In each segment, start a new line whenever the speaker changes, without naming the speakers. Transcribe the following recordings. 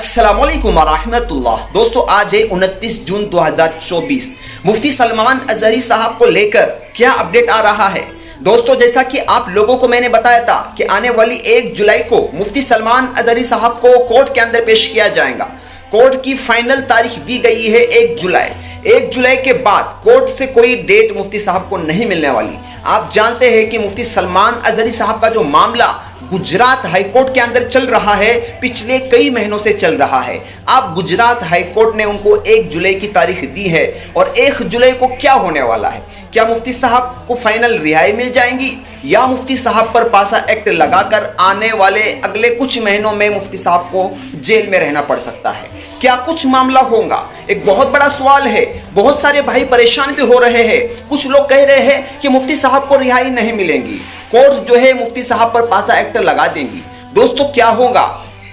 अस्सलामुअलैकुम वरहमतुल्लाह। दोस्तों आज है 29 जून 2024। मुफ्ती सलमान अजहरी साहब को लेकर क्या अपडेट आ रहा है? दोस्तों जैसा कि आप लोगों को मैंने बताया था कि आने वाली 1 जुलाई को मुफ्ती सलमान अजहरी साहब को कोर्ट के अंदर पेश किया जाएगा। कोर्ट की फाइनल तारीख दी गई है 1 जुलाई। 1 जुलाई के बाद कोर्ट से कोई डेट मुफ्ती साहब को नहीं मिलने वाली। आप जानते हैं कि मुफ्ती सलमान अजहरी साहब का जो मामला गुजरात हाईकोर्ट के अंदर चल रहा है, पिछले कई महीनों से चल रहा है। अब गुजरात हाईकोर्ट ने उनको 1 जुलाई की तारीख दी है और 1 जुलाई को क्या होने वाला है? क्या मुफ्ती साहब को फाइनल रिहाई मिल जाएंगी या मुफ्ती साहब पर पासा एक्ट लगाकर आने वाले अगले कुछ महीनों में मुफ्ती साहब को जेल में रहना पड़ सकता है? क्या कुछ मामला होगा? एक बहुत बड़ा सवाल है। बहुत सारे भाई परेशान भी हो रहे हैं। कुछ लोग कह रहे हैं कि मुफ्ती साहब को रिहाई नहीं मिलेंगी, कोर्ट जो है मुफ्ती साहब पर पासा एक्ट लगा देंगी। दोस्तों क्या होगा,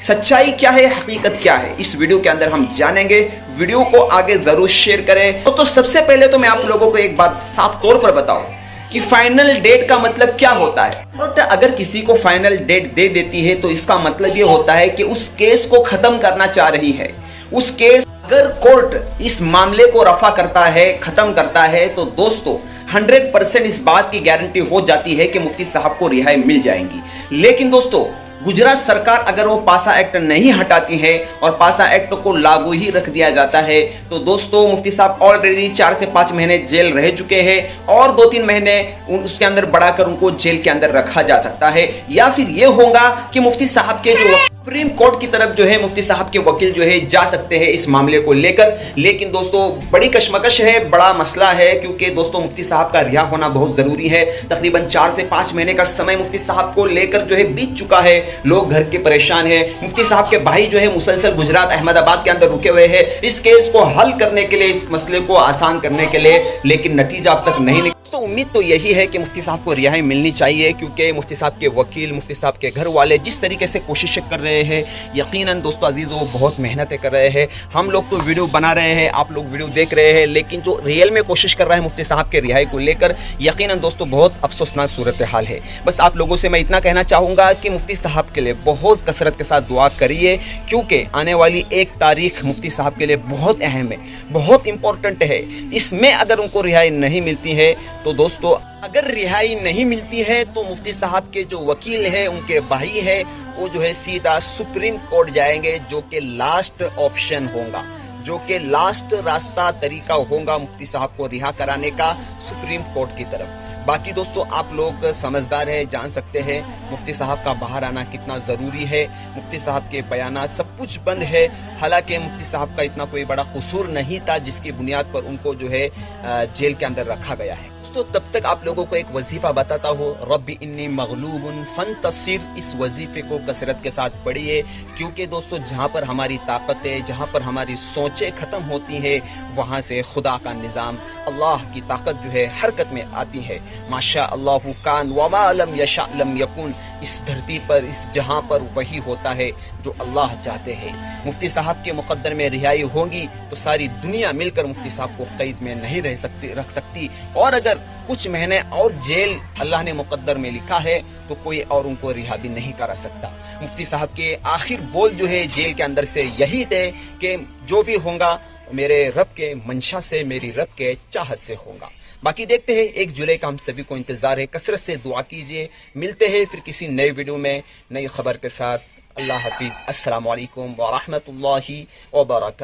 सच्चाई क्या है, हकीकत क्या है, इस वीडियो के अंदर हम जानेंगे। वीडियो को आगे जरूर शेयर करें। तो सबसे पहले तो मैं आप लोगों को एक बात साफ तौर पर बताऊं कि फाइनल डेट का मतलब क्या होता है। कोर्ट अगर किसी को फाइनल डेट दे देती है तो इसका मतलब ये होता है कि उस केस को खत्म करना चाह रही है। उस केस अगर कोर्ट इस मामले को रफा करता है, खत्म करता है, तो दोस्तों 100% इस बात की गारंटी हो जाती है कि मुफ्ती साहब को रिहाई मिल जाएंगी। लेकिन दोस्तों गुजरात सरकार अगर वो पासा एक्ट नहीं हटाती है और पासा एक्ट को लागू ही रख दिया जाता है तो दोस्तों मुफ्ती साहब ऑलरेडी 4 से 5 महीने जेल रह चुके हैं और 2-3 महीने उसके अंदर बढ़ाकर उनको जेल के अंदर रखा जा सकता है। या फिर ये होगा कि मुफ्ती साहब के जो सुप्रीम कोर्ट की तरफ जो है मुफ्ती साहब के वकील जो है जा सकते हैं इस मामले को लेकर। लेकिन दोस्तों बड़ी कशमकश है, बड़ा मसला है, क्योंकि दोस्तों मुफ्ती साहब का रिहा होना बहुत जरूरी है। तकरीबन 4 से 5 महीने का समय मुफ्ती साहब को लेकर जो है बीत चुका है। लोग घर के परेशान है। मुफ्ती साहब के भाई जो है मुसलसल गुजरात अहमदाबाद के अंदर रुके हुए हैं इस केस को हल करने के लिए, इस मसले को आसान करने के लिए, लेकिन नतीजा अब तक नहीं निकला। तो उम्मीद तो यही है कि मुफ्ती साहब को रिहाई मिलनी चाहिए, क्योंकि मुफ्ती साहब के वकील, मुफ्ती साहब के घर वाले जिस तरीके से कोशिशें कर रहे हैं, यकीनन दोस्तों अजीज़ों बहुत मेहनतें कर रहे हैं। हम लोग तो वीडियो बना रहे हैं, आप लोग वीडियो देख रहे हैं, लेकिन जो रियल में कोशिश कर रहा है मुफ्ती साहब के रिहाई को लेकर, यकीनन दोस्तों बहुत अफसोसनाक सूरत हाल है। बस आप लोगों से मैं इतना कहना चाहूँगा कि मुफ्ती साहब के लिए बहुत कसरत के साथ दुआ करिए, क्योंकि आने वाली 1 तारीख मुफ्ती साहब के लिए बहुत अहम है, बहुत इंपॉर्टेंट है। इसमें अगर उनको रिहाई नहीं मिलती है तो दोस्तों अगर रिहाई नहीं मिलती है तो मुफ्ती साहब के जो वकील है, उनके भाई है, वो जो है सीधा सुप्रीम कोर्ट जाएंगे, जो कि लास्ट ऑप्शन होगा, जो कि लास्ट रास्ता तरीका होगा मुफ्ती साहब को रिहा कराने का सुप्रीम कोर्ट की तरफ। बाकी दोस्तों आप लोग समझदार हैं, जान सकते हैं मुफ्ती साहब का बाहर आना कितना ज़रूरी है। मुफ्ती साहब के बयानात सब कुछ बंद है। हालांकि मुफ्ती साहब का इतना कोई बड़ा कसूर नहीं था जिसकी बुनियाद पर उनको जो है जेल के अंदर रखा गया है। दोस्तों तब तक आप लोगों को एक वजीफा बताता हूँ, रब्बी इन्नी मगलूबुन फंतसिर। इस वजीफे को कसरत के साथ पढ़िए, क्योंकि दोस्तों जहाँ पर हमारी ताकतें, जहाँ पर हमारी सोचें ख़त्म होती है, वहाँ से खुदा का निज़ाम, अल्लाह की ताकत जो है हरकत में आती है। माशा अल्लाहु कान वमा लम यशा लम यकुन। इस धरती पर, इस जहाँ पर वही होता है जो अल्लाह चाहते हैं। मुफ्ती साहब के मुकद्दर में रिहाई होगी तो सारी दुनिया मिलकर मुफ्ती साहब को कैद में नहीं रख सकती, और अगर कुछ महीने और जेल अल्लाह ने मुकद्दर में लिखा है तो कोई और उनको रिहा भी नहीं करा सकता। मुफ्ती साहब के आखिर बोल जो है जेल के अंदर से यही थे कि जो भी होगा मेरे रब के मंशा से, मेरी रब के चाहत से होगा। बाकी देखते हैं 1 जुलाई का हम सभी को इंतजार है। कसरत से दुआ कीजिए। मिलते हैं फिर किसी नए वीडियो में नई खबर के साथ। अल्लाह हाफिज। अस्सलाम वालेकुम व रहमतुल्लाहि व बरकातहू।